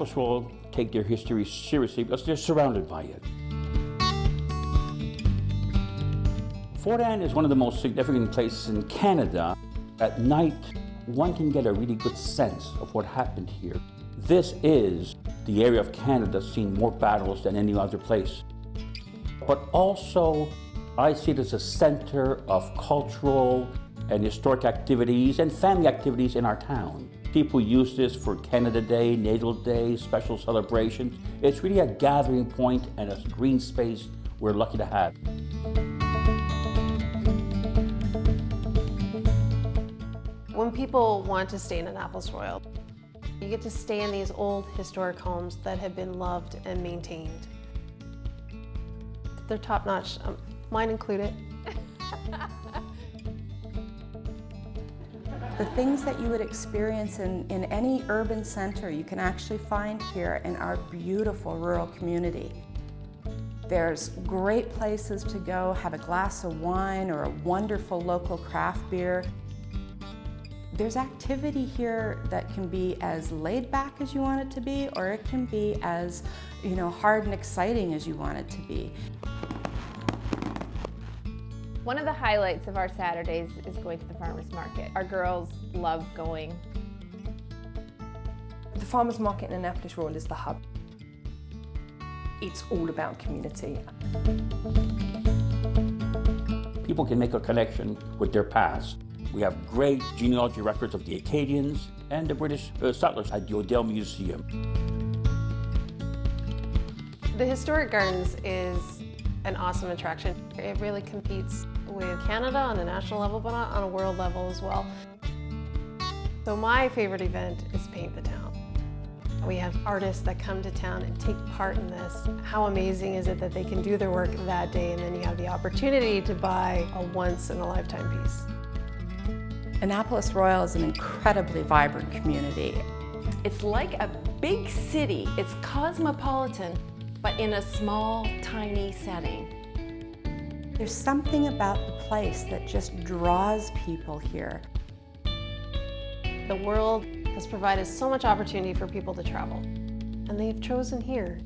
Annapolis Royal take their history seriously because they're surrounded by it. Fort Anne is one of the most significant places in Canada. At night, one can get a really good sense of what happened here. This is the area of Canada seen more battles than any other place. But also, I see it as a center of cultural and historic activities and family activities in our town. People use this for Canada Day, Natal Day, special celebrations. It's really a gathering point and a green space we're lucky to have. When people want to stay in Annapolis Royal, you get to stay in these old historic homes that have been loved and maintained. They're top-notch, mine included. The things that you would experience in any urban center, you can actually find here in our beautiful rural community. There's great places to go, have a glass of wine or a wonderful local craft beer. There's activity here that can be as laid back as you want it to be, or it can be as, hard and exciting as you want it to be. One of the highlights of our Saturdays is going to the farmers market. Our girls love going. The farmers market in Annapolis Royal is the hub. It's all about community. People can make a connection with their past. We have great genealogy records of the Acadians and the British settlers at the Odell Museum. The Historic Gardens is an awesome attraction. It really competes with Canada on a national level, but on a world level as well. So my favorite event is Paint the Town. We have artists that come to town and take part in this. How amazing is it that they can do their work that day, and then you have the opportunity to buy a once-in-a-lifetime piece. Annapolis Royal is an incredibly vibrant community. It's like a big city. It's cosmopolitan, but in a small, tiny setting. There's something about the place that just draws people here. The world has provided so much opportunity for people to travel, and they've chosen here.